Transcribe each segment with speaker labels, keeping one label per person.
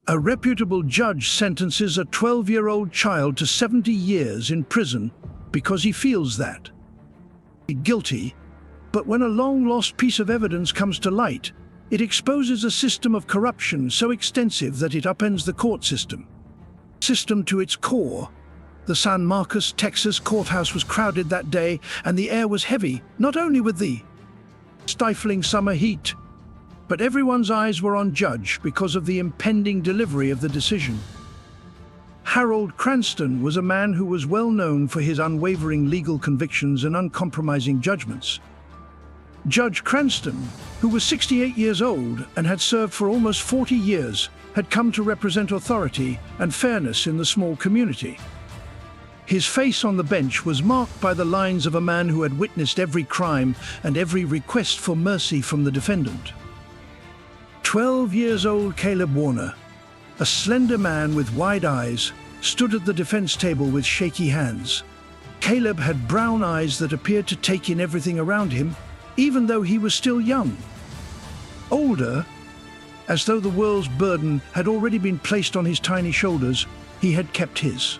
Speaker 1: A reputable judge sentences a 12-year-old child to 70 years in prison because he feels that guilty, but when a long-lost piece of evidence comes to light, it exposes a system of corruption so extensive that it upends the court system to its core. The San Marcos, Texas courthouse was crowded that day, and the air was heavy, not only with the stifling summer heat, but everyone's eyes were on Judge because of the impending delivery of the decision. Harold Cranston was a man who was well known for his unwavering legal convictions and uncompromising judgments. Judge Cranston, who was 68 years old and had served for almost 40 years, had come to represent authority and fairness in the small community. His face on the bench was marked by the lines of a man who had witnessed every crime and every request for mercy from the defendant. 12-year-old Caleb Warner, a slender man with wide eyes, stood at the defense table with shaky hands. Caleb had brown eyes that appeared to take in everything around him, even though he was still young. Older, as though the world's burden had already been placed on his tiny shoulders, he had kept his.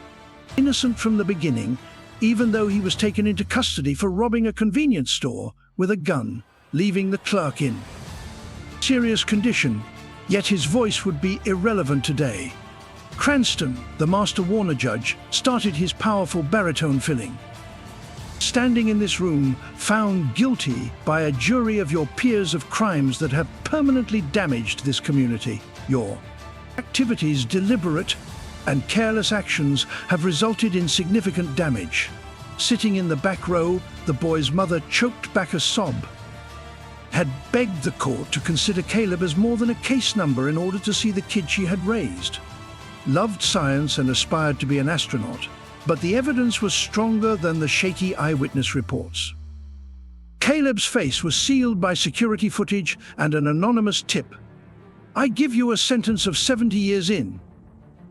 Speaker 1: Innocent from the beginning, even though he was taken into custody for robbing a convenience store with a gun, leaving the clerk in serious condition, yet his voice would be irrelevant today. Cranston, the Master Warner judge, started his powerful baritone filling. Standing in this room, found guilty by a jury of your peers of crimes that have permanently damaged this community. Your activities, deliberate and careless actions, have resulted in significant damage. Sitting in the back row, the boy's mother choked back a sob, had begged the court to consider Caleb as more than a case number in order to see the kid she had raised. Loved science and aspired to be an astronaut, but the evidence was stronger than the shaky eyewitness reports. Caleb's face was sealed by security footage and an anonymous tip. "I give you a sentence of 70 years in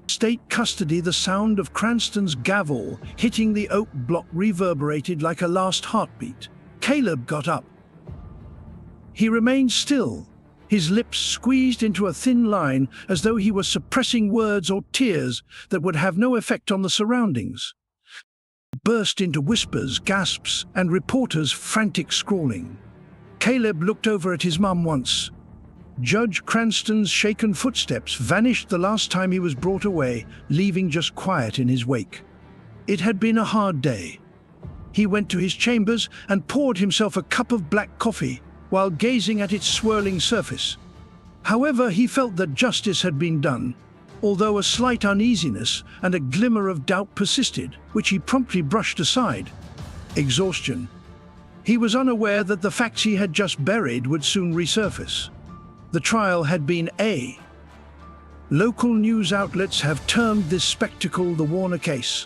Speaker 1: state custody." The sound of Cranston's gavel hitting the oak block reverberated like a last heartbeat. Caleb got up. He remained still, his lips squeezed into a thin line as though he was suppressing words or tears that would have no effect on the surroundings. Burst into whispers, gasps, and reporters' frantic scrawling. Caleb looked over at his mum once. Judge Cranston's shaken footsteps vanished the last time he was brought away, leaving just quiet in his wake. It had been a hard day. He went to his chambers and poured himself a cup of black coffee while gazing at its swirling surface. However, he felt that justice had been done, although a slight uneasiness and a glimmer of doubt persisted, which he promptly brushed aside. Exhaustion. He was unaware that the facts he had just buried would soon resurface. The trial had been a local news outlets have termed this spectacle the Warner case.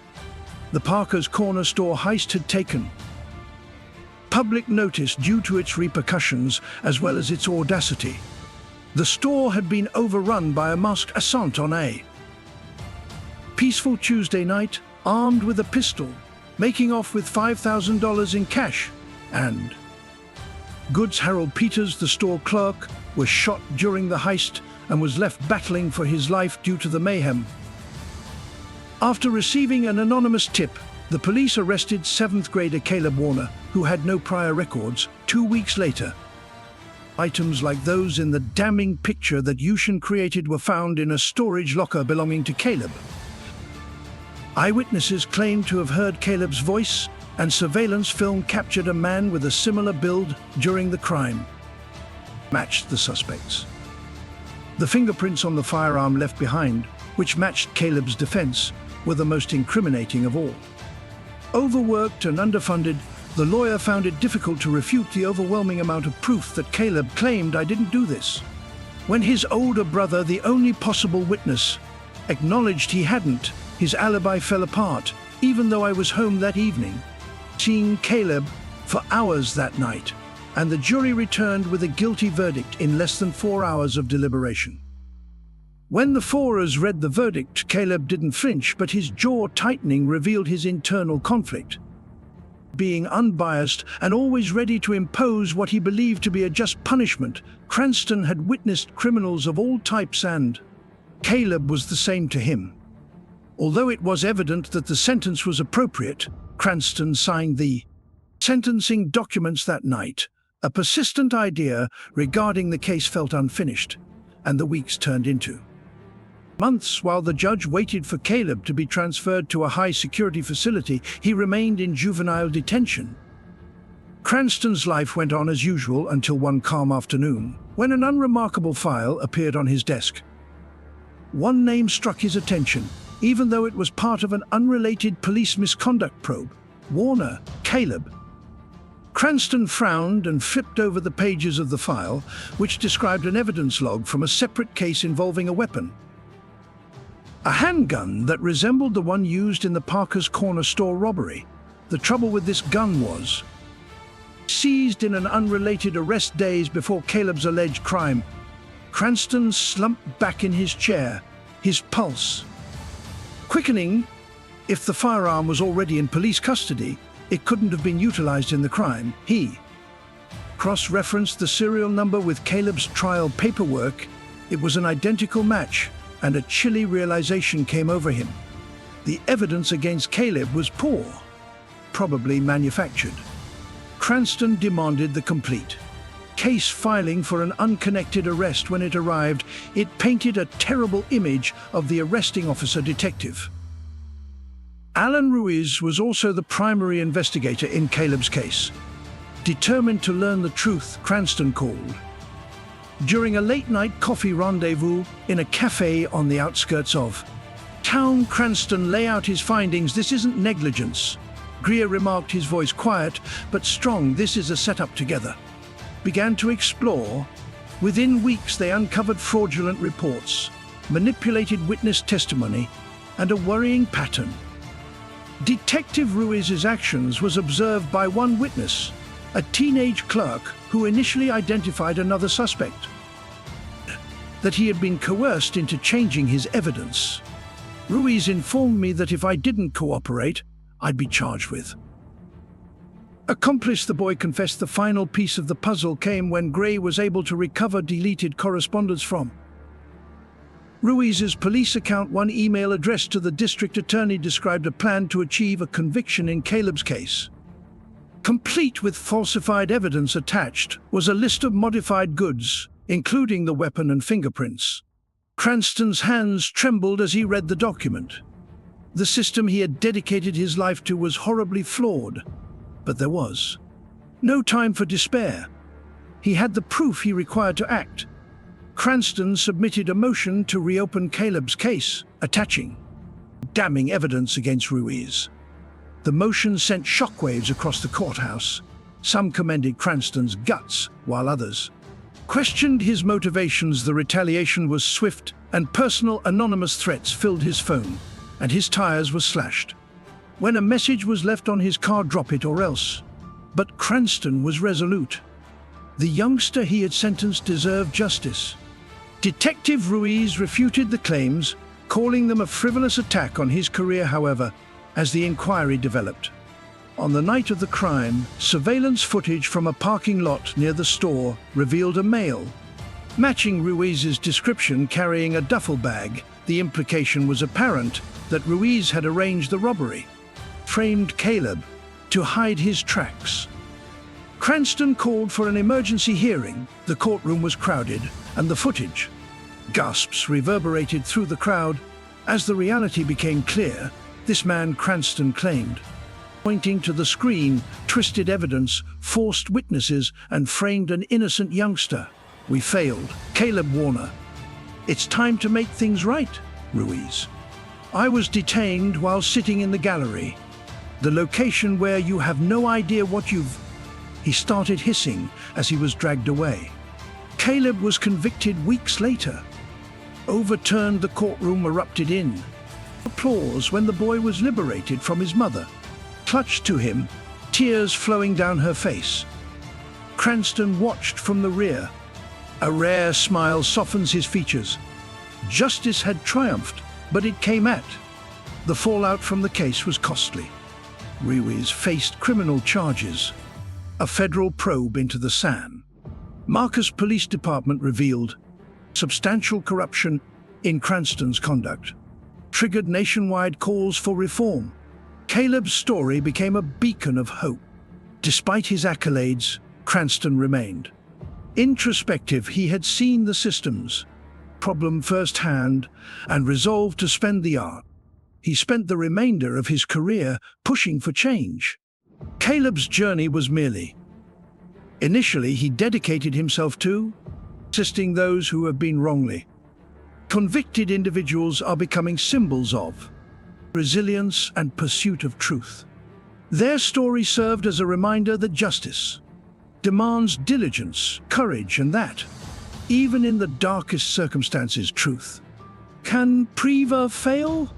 Speaker 1: The Parker's Corner store heist had taken public notice due to its repercussions as well as its audacity. The store had been overrun by a masked assailant on a peaceful Tuesday night, armed with a pistol, making off with $5,000 in cash and goods. Harold Peters, the store clerk, was shot during the heist and was left battling for his life due to the mayhem. After receiving an anonymous tip, the police arrested 7th grader Caleb Warner, who had no prior records. 2 weeks later, items like those in the damning picture that Yushin created were found in a storage locker belonging to Caleb. Eyewitnesses claimed to have heard Caleb's voice, and surveillance film captured a man with a similar build during the crime. Matched the suspects. The fingerprints on the firearm left behind, which matched Caleb's defense, were the most incriminating of all. Overworked and underfunded, the lawyer found it difficult to refute the overwhelming amount of proof that Caleb claimed, "I didn't do this." When his older brother, the only possible witness, acknowledged he hadn't, his alibi fell apart, even though I was home that evening, seeing Caleb for hours that night, and the jury returned with a guilty verdict in less than 4 hours of deliberation. When the fourers read the verdict, Caleb didn't flinch, but his jaw tightening revealed his internal conflict. Being unbiased and always ready to impose what he believed to be a just punishment, Cranston had witnessed criminals of all types and Caleb was the same to him. Although it was evident that the sentence was appropriate, Cranston signed the sentencing documents that night. A persistent idea regarding the case felt unfinished, and the weeks turned into months. While the judge waited for Caleb to be transferred to a high-security facility, he remained in juvenile detention. Cranston's life went on as usual until one calm afternoon, when an unremarkable file appeared on his desk. One name struck his attention, even though it was part of an unrelated police misconduct probe: Warner, Caleb. Cranston frowned and flipped over the pages of the file, which described an evidence log from a separate case involving a weapon. A handgun that resembled the one used in the Parker's Corner store robbery. The trouble with this gun was seized in an unrelated arrest days before Caleb's alleged crime. Cranston slumped back in his chair, his pulse quickening. If the firearm was already in police custody, it couldn't have been utilized in the crime. He cross-referenced the serial number with Caleb's trial paperwork. It was an identical match, and a chilly realization came over him. The evidence against Caleb was poor, probably manufactured. Cranston demanded the complete case filing for an unconnected arrest. When it arrived, it painted a terrible image of the arresting officer, Detective Alan Ruiz, was also the primary investigator in Caleb's case. Determined to learn the truth, Cranston called. During a late-night coffee rendezvous in a cafe on the outskirts of town, Cranston lay out his findings. "This isn't negligence," Greer remarked, his voice quiet but strong. "This is a setup." Together began to explore. Within weeks, they uncovered fraudulent reports, manipulated witness testimony, and a worrying pattern. Detective Ruiz's actions was observed by one witness, a teenage clerk who initially identified another suspect, that he had been coerced into changing his evidence. "Ruiz informed me that if I didn't cooperate, I'd be charged with accomplice," the boy confessed. The final piece of the puzzle came when Gray was able to recover deleted correspondence from Ruiz's police account. One email addressed to the district attorney described a plan to achieve a conviction in Caleb's case. Complete with falsified evidence attached was a list of modified goods, including the weapon and fingerprints. Cranston's hands trembled as he read the document. The system he had dedicated his life to was horribly flawed, but there was no time for despair. He had the proof he required to act. Cranston submitted a motion to reopen Caleb's case, attaching damning evidence against Ruiz. The motion sent shockwaves across the courthouse. Some commended Cranston's guts, while others questioned his motivations. The retaliation was swift and personal. Anonymous threats filled his phone, and his tires were slashed. When a message was left on his car, "Drop it or else." But Cranston was resolute. The youngster he had sentenced deserved justice. Detective Ruiz refuted the claims, calling them a frivolous attack on his career. However, as the inquiry developed, on the night of the crime, surveillance footage from a parking lot near the store revealed a male matching Ruiz's description, carrying a duffel bag. The implication was apparent that Ruiz had arranged the robbery, framed Caleb to hide his tracks. Cranston called for an emergency hearing. The courtroom was crowded, and the footage gasps reverberated through the crowd. As the reality became clear, this man, Cranston claimed, pointing to the screen, twisted evidence, forced witnesses, and framed an innocent youngster. "We failed. Caleb Warner. It's time to make things right, Ruiz. I was detained while sitting in the gallery, the location where you have no idea what you've..." He started hissing as he was dragged away. Caleb was convicted weeks later. Overturned. The courtroom erupted in applause when the boy was liberated from his mother, clutched to him, tears flowing down her face. Cranston watched from the rear. A rare smile softens his features. Justice had triumphed, but it came at. The fallout from the case was costly. Ruiz faced criminal charges. A federal probe into the San Marcos Police Department revealed substantial corruption in Cranston's conduct triggered nationwide calls for reform. Caleb's story became a beacon of hope. Despite his accolades, Cranston remained introspective. He had seen the system's problem firsthand and resolved to spend the art. He spent the remainder of his career pushing for change. Caleb's journey was merely. Initially, he dedicated himself to assisting those who have been wrongly convicted. Individuals are becoming symbols of resilience and pursuit of truth. Their story served as a reminder that justice demands diligence, courage, and that, even in the darkest circumstances, truth can prevail.